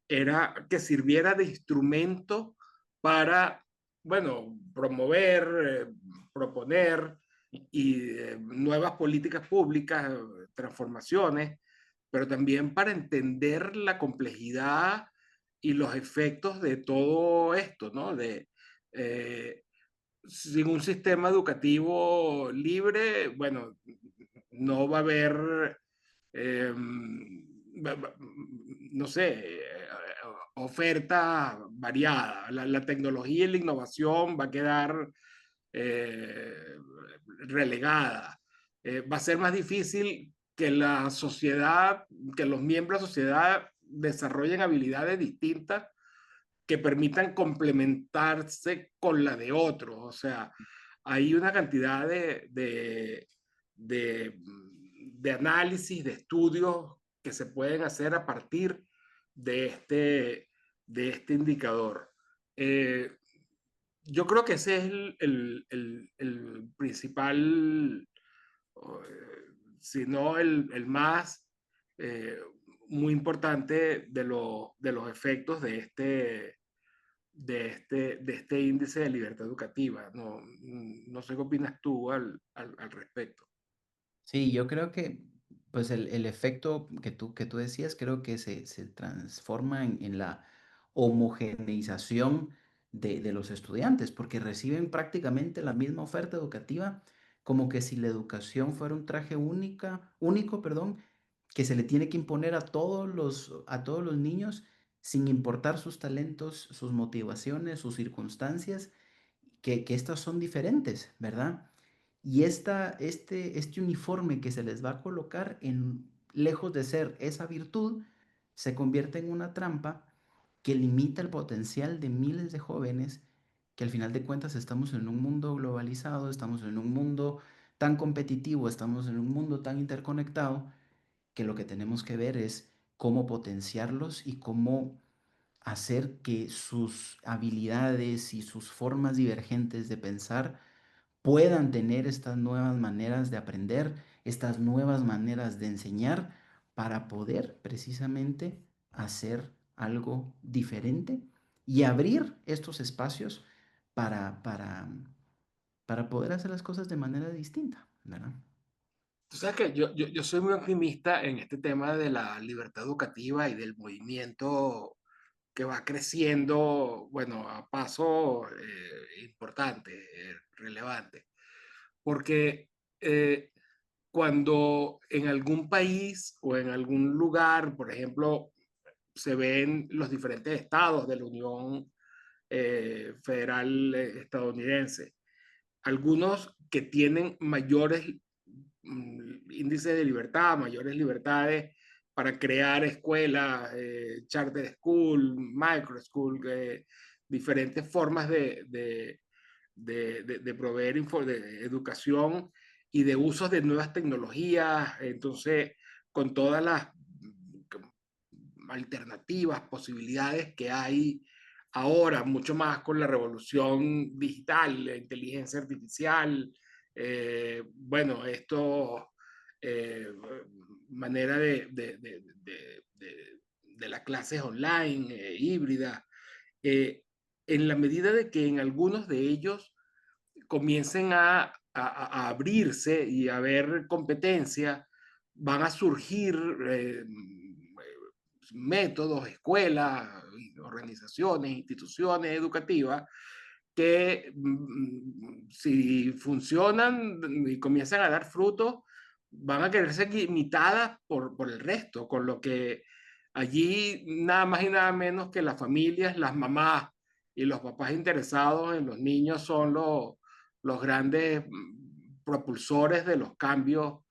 era que sirviera de instrumento para, bueno, promover, proponer y nuevas políticas públicas, transformaciones, pero también para entender la complejidad y los efectos de todo esto, ¿no? Eh, Sin un sistema educativo libre, bueno, no va a haber, eh, no sé, oferta variada. La tecnología y la innovación va a quedar eh, relegada. Va a ser más difícil que la sociedad, que los miembros de la sociedad desarrollen habilidades distintas que permitan complementarse con la de otros. O sea, hay una cantidad de, de análisis, de estudios que se pueden hacer a partir de de este indicador. Eh, yo creo que ese es el principal, si no el más eh, muy importante de los efectos de este índice de libertad educativa. No, no sé qué opinas tú al respecto. Sí, yo creo que pues el efecto que tú decías creo que se transforma en la homogeneización de los estudiantes, porque reciben prácticamente la misma oferta educativa, como que si la educación fuera un traje único, perdón, que se le tiene que imponer a todos los niños sin importar sus talentos, sus motivaciones, sus circunstancias, que estas son diferentes, ¿verdad? Y este uniforme que se les va a colocar, lejos de ser esa virtud, se convierte en una trampa que limita el potencial de miles de jóvenes que al final de cuentas estamos en un mundo globalizado, estamos en un mundo tan competitivo, estamos en un mundo tan interconectado, que lo que tenemos que ver es cómo potenciarlos y cómo hacer que sus habilidades y sus formas divergentes de pensar puedan tener estas nuevas maneras de aprender, estas nuevas maneras de enseñar para poder precisamente hacer algo diferente y abrir estos espacios para, para, para poder hacer las cosas de manera distinta, ¿verdad? Tú sabes que yo soy muy optimista en este tema de la libertad educativa y del movimiento que va creciendo, bueno, a paso importante, relevante, porque cuando en algún país o en algún lugar, por ejemplo, se ven los diferentes estados de la Unión Federal estadounidense, algunos que tienen mayores índices de libertad, mayores libertades para crear escuelas, charter school, micro school, diferentes formas de proveer de educación y de usos de nuevas tecnologías. Entonces, con todas las alternativas, posibilidades que hay ahora, mucho más con la revolución digital, la inteligencia artificial, bueno, esto, eh, manera de las clases online, híbridas, eh, en la medida de que en algunos de ellos comiencen a abrirse y a haber competencia, van a surgir métodos, escuelas, organizaciones, instituciones educativas que si funcionan y comienzan a dar frutos, van a querer ser imitadas por el resto, con lo que allí nada más y nada menos que las familias, las mamás y los papás interesados en los niños son los grandes propulsores de los cambios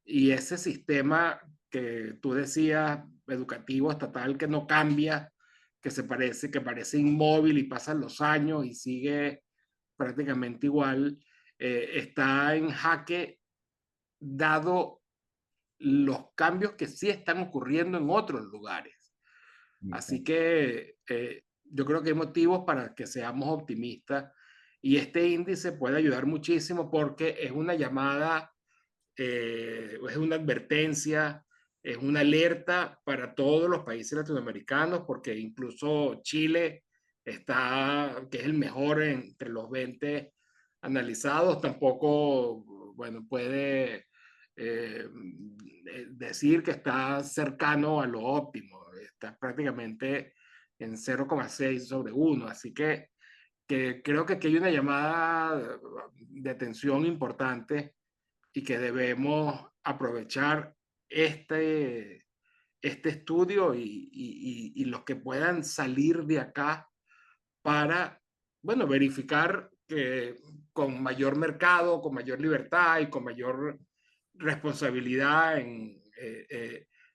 y ese sistema que tú decías, educativo estatal, que no cambia, que parece inmóvil y pasan los años y sigue prácticamente igual, está en jaque dado los cambios que sí están ocurriendo en otros lugares. Exacto. Así que yo creo que hay motivos para que seamos optimistas y este índice puede ayudar muchísimo porque es una llamada, es una advertencia, es una alerta para todos los países latinoamericanos, porque incluso Chile está, que es el mejor entre los 20 analizados, tampoco, bueno, puede decir que está cercano a lo óptimo, está prácticamente en 0,6 sobre 1, así que creo que aquí hay una llamada de atención importante y que debemos aprovechar este, este estudio y los que puedan salir de acá para, bueno, verificar que con mayor mercado, con mayor libertad y con mayor responsabilidad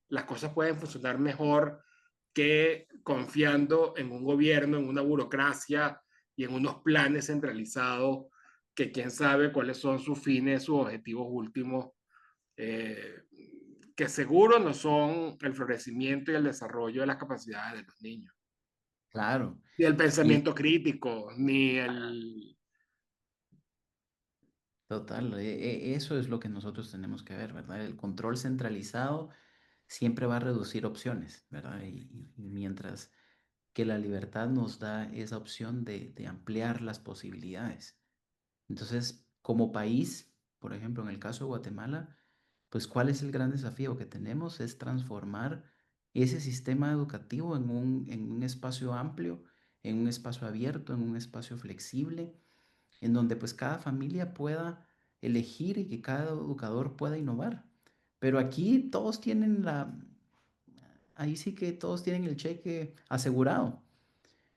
las cosas pueden funcionar mejor que confiando en un gobierno, en una burocracia y en unos planes centralizados que quién sabe cuáles son sus fines, sus objetivos últimos, eh, que seguro no son el florecimiento y el desarrollo de las capacidades de los niños, Claro. ni el Y pensamiento crítico, ni el... total, eso es lo que nosotros tenemos que ver, ¿verdad? El control centralizado siempre va a reducir opciones, ¿verdad? Y mientras que la libertad nos da esa opción de ampliar las posibilidades. Entonces, como país, por ejemplo, en el caso de Guatemala, pues ¿cuál es el gran desafío que tenemos? Es transformar ese sistema educativo en un espacio amplio, en un espacio abierto, en un espacio flexible, en donde pues cada familia pueda elegir y que cada educador pueda innovar. Pero aquí todos tienen ahí sí que todos tienen el cheque asegurado.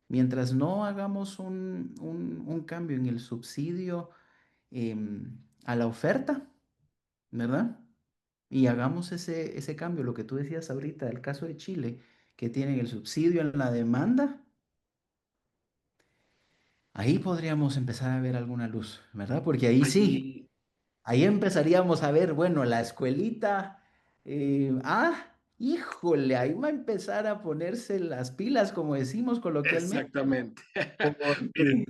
Mientras no hagamos un cambio en el subsidio a la oferta, ¿verdad? Y hagamos ese cambio, lo que tú decías ahorita, el caso de Chile, que tienen el subsidio en la demanda, ahí podríamos empezar a ver alguna luz, ¿verdad? Porque ahí sí, Allí, ahí empezaríamos a ver, bueno, la escuelita, híjole, ahí va a empezar a ponerse las pilas, como decimos coloquialmente, exactamente. Mira, porque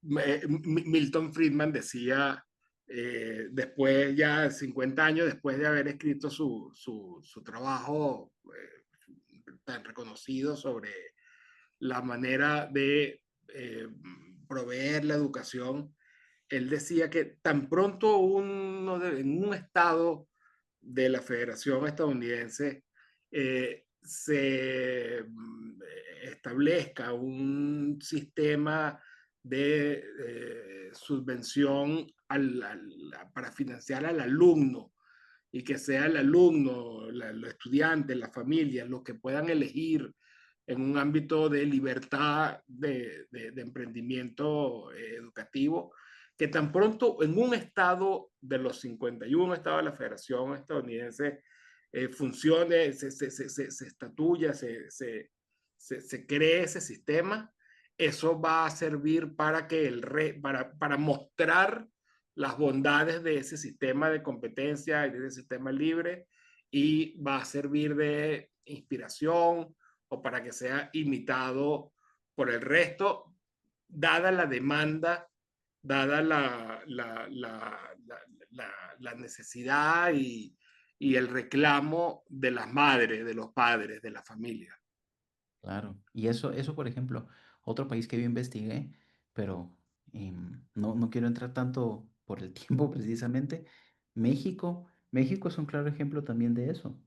Milton Friedman decía, después ya 50 años después de haber escrito su trabajo tan reconocido sobre la manera de proveer la educación, él decía que tan pronto en un estado de la Federación Estadounidense se establezca un sistema de subvención para financiar al alumno y que sea el alumno, los estudiantes, las familias, los que puedan elegir en un ámbito de libertad de emprendimiento educativo, que tan pronto en un estado de los 51 estados de la Federación Estadounidense funcione, se estatuya, se cree ese sistema, eso va a servir para, que para mostrar las bondades de ese sistema de competencia y de ese sistema libre y va a servir de inspiración o para que sea imitado por el resto, dada la demanda, dada la necesidad y el reclamo de las madres, de los padres, de la familia. claro, y eso, por ejemplo, otro país que yo investigué, pero no quiero entrar tanto por el tiempo precisamente, México es un claro ejemplo también de eso,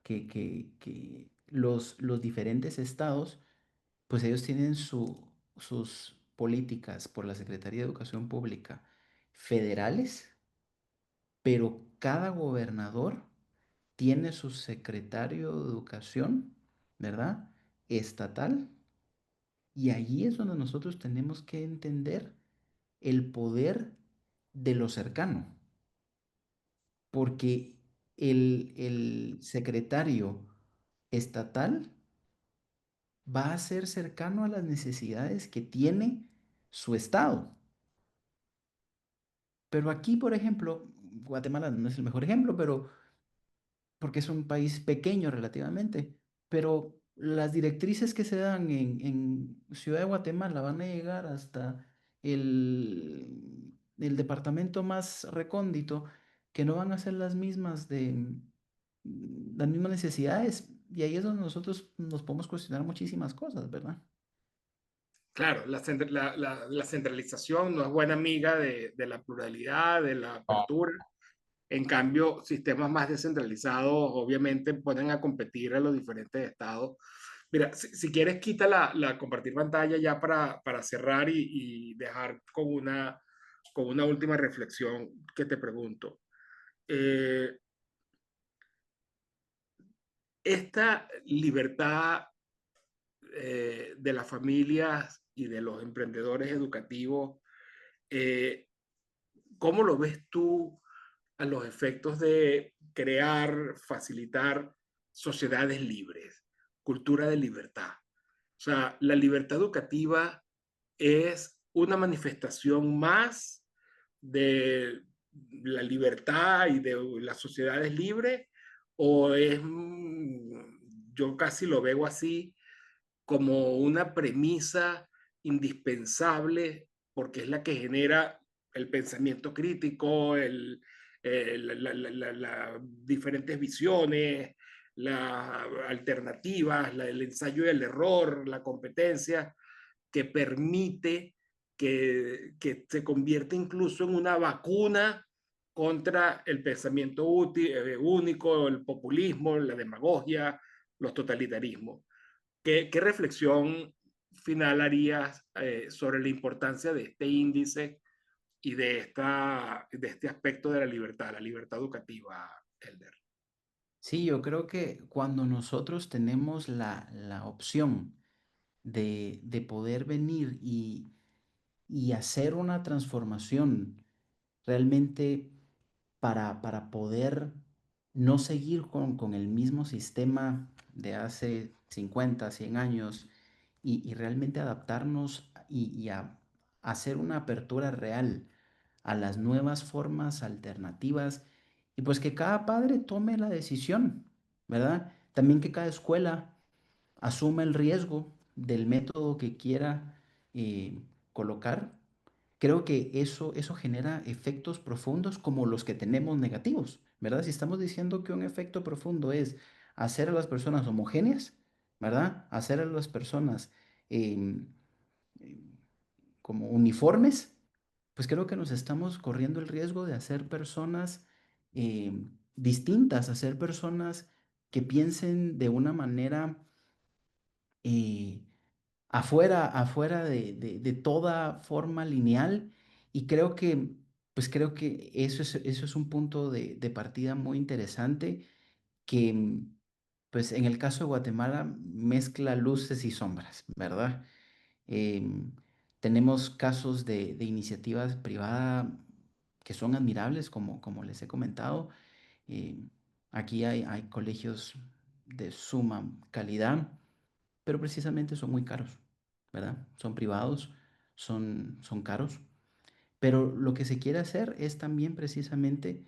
que los diferentes estados, pues ellos tienen sus políticas por la Secretaría de Educación Pública federales, pero cada gobernador tiene su secretario de Educación, ¿verdad? Estatal. Y allí es donde nosotros tenemos que entender el poder de lo cercano, porque el secretario estatal va a ser cercano a las necesidades que tiene su estado. Pero aquí, por ejemplo, Guatemala no es el mejor ejemplo, pero porque es un país pequeño relativamente, pero las directrices que se dan en Ciudad de Guatemala van a llegar hasta el departamento más recóndito, que no van a ser las mismas las mismas necesidades. Y ahí es donde nosotros nos podemos cuestionar muchísimas cosas, ¿verdad? Claro, la centralización no es buena amiga de la pluralidad, de la apertura. En cambio, sistemas más descentralizados obviamente ponen a competir a los diferentes estados. Mira, si quieres, quita compartir pantalla ya para cerrar y dejar con una última reflexión que te pregunto. Eh, esta libertad de las familias y de los emprendedores educativos, eh, ¿cómo lo ves tú a los efectos de crear, facilitar sociedades libres, cultura de libertad? O sea, la libertad educativa es una manifestación más de la libertad y de las sociedades libres, o es, yo casi lo veo así, como una premisa indispensable porque es la que genera el pensamiento crítico, diferentes visiones, las alternativas, el ensayo y el error, la competencia, que permite que se convierta incluso en una vacuna contra el pensamiento único, el populismo, la demagogia, los totalitarismos. ¿Qué reflexión final harías sobre la importancia de este índice y de este aspecto de la libertad educativa, Elder? Sí, yo creo que cuando nosotros tenemos la opción de poder venir y hacer una transformación realmente para poder no seguir con el mismo sistema de hace 50 100 años y realmente adaptarnos y hacer una apertura real a las nuevas formas alternativas y pues que cada padre tome la decisión, ¿verdad? También que cada escuela asuma el riesgo del método que quiera colocar. Creo que eso genera efectos profundos como los que tenemos negativos, ¿verdad? Si estamos diciendo que un efecto profundo es hacer a las personas homogéneas, ¿verdad? Hacer a las personas em, em, como uniformes, pues creo que nos estamos corriendo el riesgo de hacer personas distintas, hacer personas que piensen de una manera eh, afuera de toda forma lineal y creo que eso es un punto de partida muy interesante que, pues en el caso de Guatemala mezcla luces y sombras, ¿verdad? Em, Tenemos casos de iniciativas privadas que son admirables, como les he comentado. Em, Aquí hay colegios de suma calidad, pero precisamente son muy caros, ¿verdad? Son privados, son caros, pero lo que se quiere hacer es también precisamente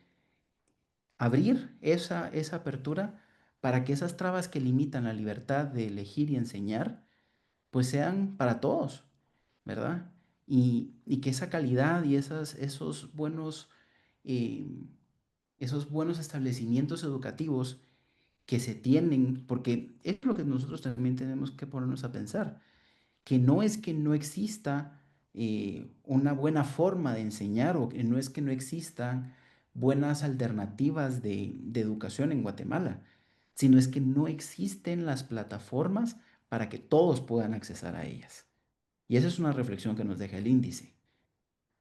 abrir esa apertura para que esas trabas que limitan la libertad de elegir y enseñar, pues sean para todos, ¿verdad? Y que esa calidad y eh, esos buenos establecimientos educativos que se tienen, porque es lo que nosotros también tenemos que ponernos a pensar que no es que no exista una buena forma de enseñar o que no es que no existan buenas alternativas de educación en Guatemala, sino es que no existen las plataformas para que todos puedan accesar a ellas. Y esa es una reflexión que nos deja el índice.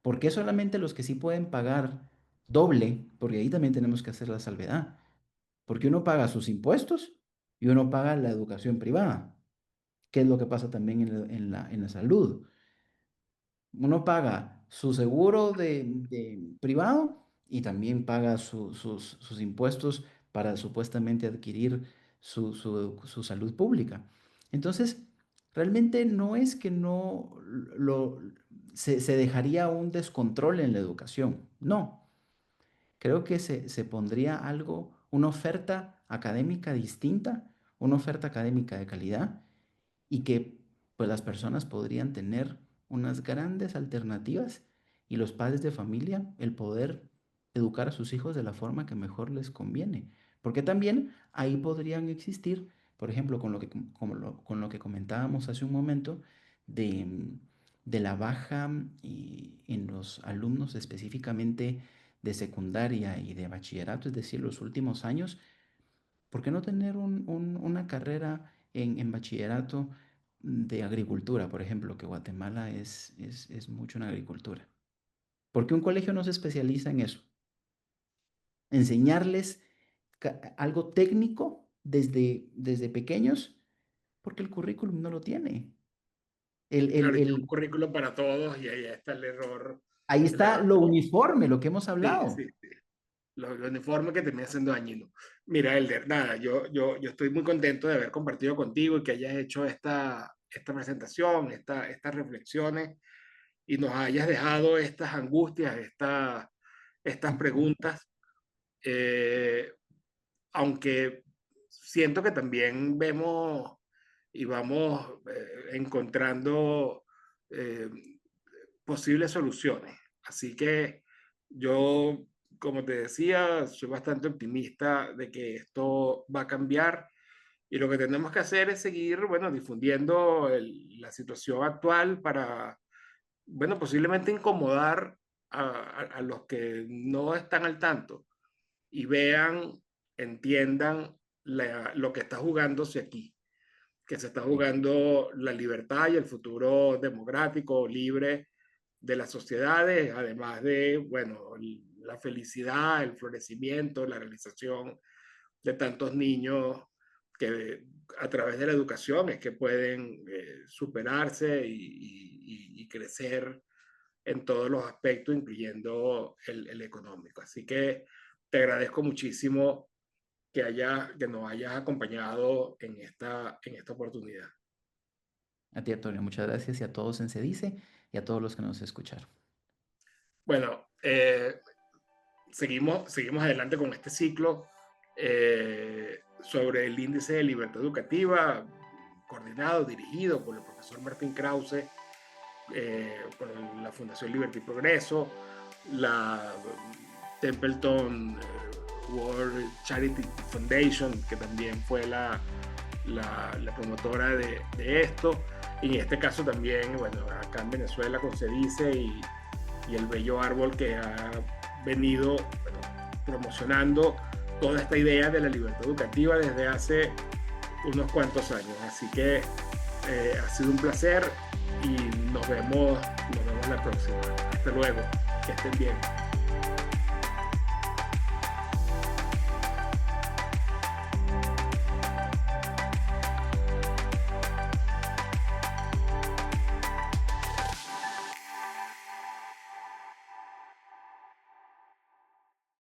¿Por qué solamente los que sí pueden pagar doble? Porque ahí también tenemos que hacer la salvedad. Porque uno paga sus impuestos y uno paga la educación privada, que es lo que pasa también en la salud. Uno paga su seguro de privado y también paga sus impuestos para supuestamente adquirir su salud pública. Entonces, realmente no es que no se dejaría un descontrol en la educación. No, creo que se pondría algo, una oferta académica distinta, una oferta académica de calidad y que pues las personas podrían tener unas grandes alternativas y los padres de familia el poder educar a sus hijos de la forma que mejor les conviene. Porque también ahí podrían existir, por ejemplo, con lo que comentábamos hace un momento, de, de la baja en los alumnos específicamente de secundaria y de bachillerato, es decir, los últimos años. ¿Por qué no tener una carrera en bachillerato de agricultura, por ejemplo, que Guatemala es mucho en agricultura? ¿Por qué un colegio no se especializa en eso? Enseñarles algo técnico desde pequeños, porque el currículum no lo tiene. Claro, y un currículo para todos y ahí está el error. Ahí El está error. lo uniforme, lo que hemos Sí, hablado. sí, sí. Los uniformes que terminan siendo dañinos. Mira, Elder, nada, yo estoy muy contento de haber compartido contigo y que hayas hecho esta presentación, estas reflexiones y nos hayas dejado estas angustias, estas preguntas. Eh, Aunque siento que también vemos y vamos encontrando eh, posibles soluciones. Así que yo, como te decía, soy bastante optimista de que esto va a cambiar y lo que tenemos que hacer es seguir, bueno, difundiendo la situación actual para, bueno, posiblemente incomodar a los que no están al tanto y vean, entiendan lo que está jugándose aquí, que se está Sí. jugando la libertad y el futuro democrático, libre de las sociedades, además de, bueno, la felicidad, el florecimiento, la realización de tantos niños que a través de la educación es que pueden superarse y crecer en todos los aspectos, incluyendo el económico. Así que te agradezco muchísimo que nos hayas acompañado en esta oportunidad. A ti, Antonio, muchas gracias y a todos en Cedice y a todos los que nos escucharon. Bueno, seguimos adelante con este ciclo sobre el índice de libertad educativa, coordinado, dirigido por el profesor Martín Krause, por la Fundación Libertad y Progreso, la Templeton World Charity Foundation, que también fue la promotora de esto. Y en este caso también, bueno, acá en Venezuela con Cedice y el bello árbol que ha venido, bueno, promocionando toda esta idea de la libertad educativa desde hace unos cuantos años. Así que ha sido un placer y nos vemos la próxima. Hasta luego, que estén bien.